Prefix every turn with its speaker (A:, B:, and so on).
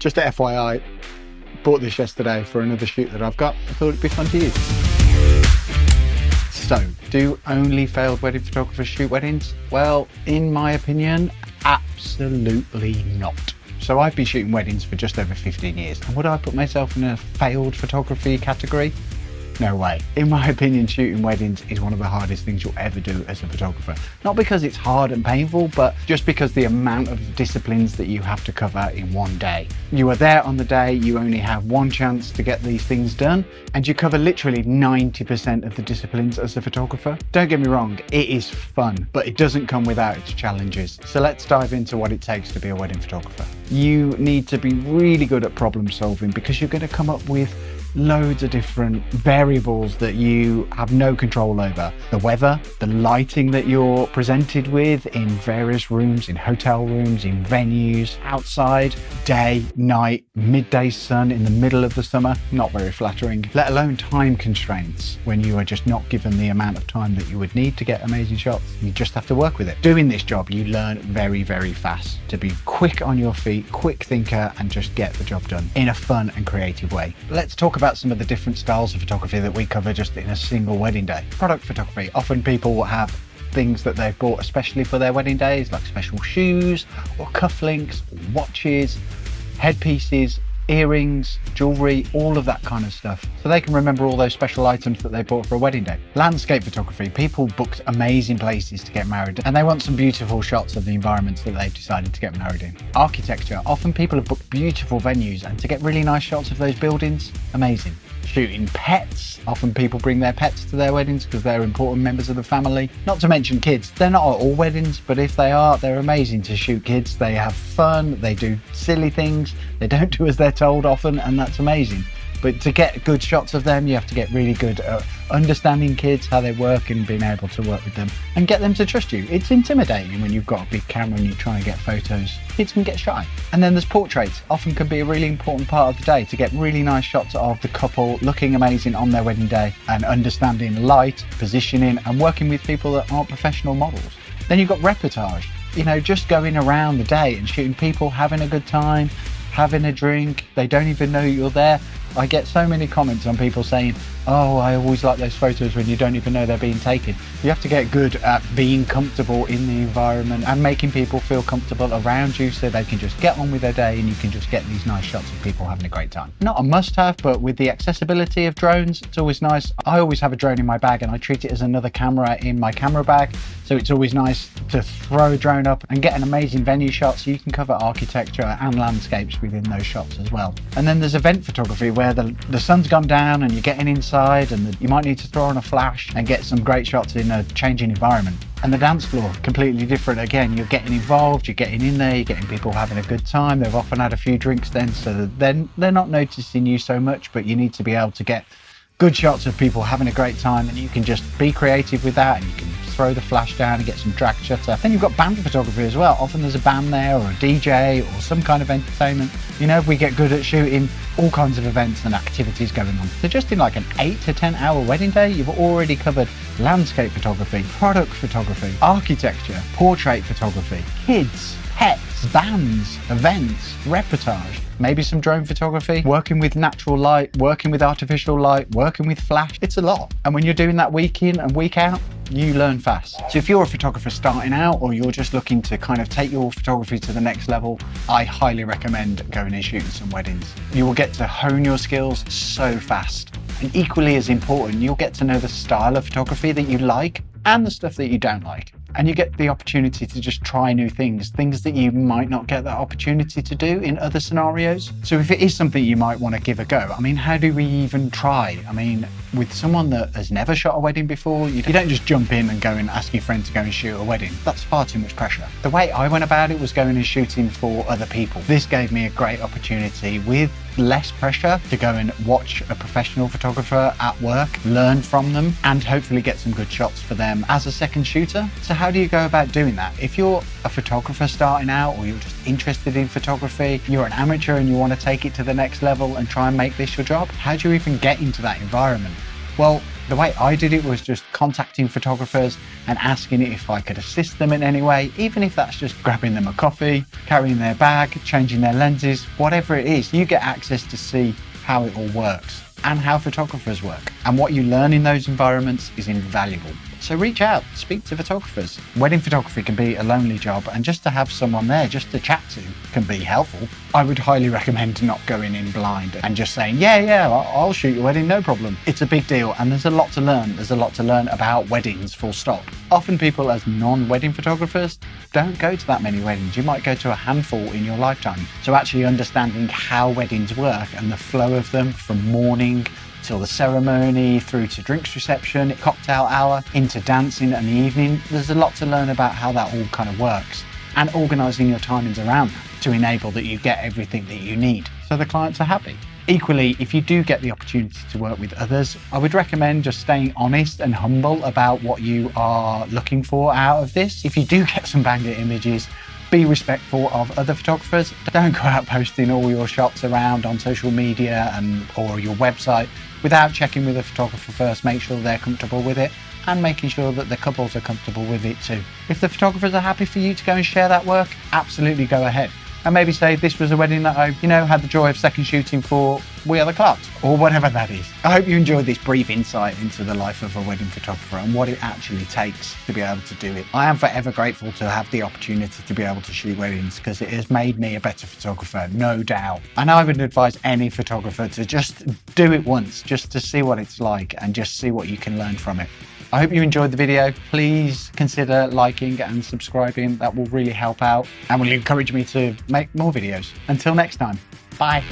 A: Just a FYI, bought this yesterday for another shoot that I've got. I thought it'd be fun to use. So, do only failed wedding photographers shoot weddings? Well, in my opinion, absolutely not. So I've been shooting weddings for just over 15 years. And would I put myself in a failed photography category? No way. In my opinion, shooting weddings is one of the hardest things you'll ever do as a photographer. Not because it's hard and painful, but just because the amount of disciplines that you have to cover in one day. You are there on the day, you only have one chance to get these things done, and you cover literally 90% of the disciplines as a photographer. Don't get me wrong, it is fun, but it doesn't come without its challenges. So let's dive into what it takes to be a wedding photographer. You need to be really good at problem solving because you're going to come up with loads of different variables that you have no control over. The weather, the lighting that you're presented with in various rooms, in hotel rooms, in venues, outside, day, night, midday sun in the middle of the summer, not very flattering, let alone time constraints when you are just not given the amount of time that you would need to get amazing shots. You just have to work with it. Doing this job, you learn very, very fast to be quick on your feet, quick thinker, and just get the job done in a fun and creative way. Let's talk about some of the different styles of photography that we cover just in a single wedding day. Product photography. Often people will have things that they've bought especially for their wedding days, like special shoes or cufflinks, watches, headpieces, earrings, jewelry, all of that kind of stuff. So they can remember all those special items that they bought for a wedding day. Landscape photography. People booked amazing places to get married and they want some beautiful shots of the environments that they've decided to get married in. Architecture. Often people have booked beautiful venues and to get really nice shots of those buildings, amazing. Shooting pets. Often people bring their pets to their weddings because they're important members of the family. Not to mention kids. They're not at all weddings, but if they are, they're amazing to shoot kids. They have fun, they do silly things, they don't do as they're told often, and that's amazing. But to get good shots of them, you have to get really good at understanding kids, how they work, and being able to work with them and get them to trust you. It's intimidating when you've got a big camera and you try and get photos. Kids can get shy. And then there's portraits. Often can be a really important part of the day to get really nice shots of the couple looking amazing on their wedding day and understanding light, positioning, and working with people that aren't professional models. Then you've got reportage. You know, just going around the day and shooting people having a good time, having a drink. They don't even know you're there. I get so many comments on people saying, oh, I always like those photos when you don't even know they're being taken. You have to get good at being comfortable in the environment and making people feel comfortable around you so they can just get on with their day and you can just get these nice shots of people having a great time. Not a must-have, but with the accessibility of drones, it's always nice. I always have a drone in my bag and I treat it as another camera in my camera bag. So it's always nice to throw a drone up and get an amazing venue shot so you can cover architecture and landscapes within those shots as well. And then there's event photography where the sun's gone down and you're getting inside and you might need to throw on a flash and get some great shots in a changing environment. And the dance floor, completely different. Again, you're getting involved, you're getting in there, you're getting people having a good time. They've often had a few drinks then, so then they're not noticing you so much, but you need to be able to get good shots of people having a great time, and you can just be creative with that and you can throw the flash down and get some drag shutter. Then you've got band photography as well. Often there's a band there or a DJ or some kind of entertainment. You know, we get good at shooting all kinds of events and activities going on. So just in like an 8 to 10 hour wedding day, you've already covered landscape photography, product photography, architecture, portrait photography, kids, pets, bands, events, reportage, maybe some drone photography, working with natural light, working with artificial light, working with flash. It's a lot. And when you're doing that week in and week out, you learn fast. So if you're a photographer starting out or you're just looking to kind of take your photography to the next level, I highly recommend going and shooting some weddings. You will get to hone your skills so fast. And equally as important, you'll get to know the style of photography that you like and the stuff that you don't like. And you get the opportunity to just try new things that you might not get that opportunity to do in other scenarios. So if it is something you might want to give a go, I mean, how do we even try? I mean, with someone that has never shot a wedding before, you don't just jump in and go and ask your friend to go and shoot a wedding. That's far too much pressure. The way I went about it was going and shooting for other people. This gave me a great opportunity with less pressure to go and watch a professional photographer at work, learn from them, and hopefully get some good shots for them as a second shooter. So how do you go about doing that? If you're a photographer starting out or you're just interested in photography, you're an amateur and you want to take it to the next level and try and make this your job, how do you even get into that environment? Well, The way I did it was just contacting photographers and asking if I could assist them in any way, even if that's just grabbing them a coffee, carrying their bag, changing their lenses, whatever it is. You get access to see how it all works and how photographers work. And what you learn in those environments is invaluable. So reach out, speak to photographers. Wedding photography can be a lonely job, and just to have someone there just to chat to can be helpful. I would highly recommend not going in blind and just saying, yeah, I'll shoot your wedding, no problem. It's a big deal, and there's a lot to learn. There's a lot to learn about weddings, full stop. Often people as non-wedding photographers don't go to that many weddings. You might go to a handful in your lifetime. So actually understanding how weddings work and the flow of them from morning till the ceremony, through to drinks reception, cocktail hour, into dancing and the evening. There's a lot to learn about how that all kind of works, and organising your timings around that to enable that you get everything that you need so the clients are happy. Equally, if you do get the opportunity to work with others, I would recommend just staying honest and humble about what you are looking for out of this. If you do get some banger images, be respectful of other photographers. Don't go out posting all your shots around on social media or your website without checking with the photographer first. Make sure they're comfortable with it and making sure that the couples are comfortable with it too. If the photographers are happy for you to go and share that work, absolutely go ahead. And maybe say this was a wedding that I, had the joy of second shooting for We Are the Clarks, or whatever that is. I hope you enjoyed this brief insight into the life of a wedding photographer and what it actually takes to be able to do it. I am forever grateful to have the opportunity to be able to shoot weddings, because it has made me a better photographer, no doubt. And I would advise any photographer to just do it once, just to see what it's like and just see what you can learn from it. I hope you enjoyed the video. Please consider liking and subscribing. That will really help out and will encourage me to make more videos. Until next time, bye.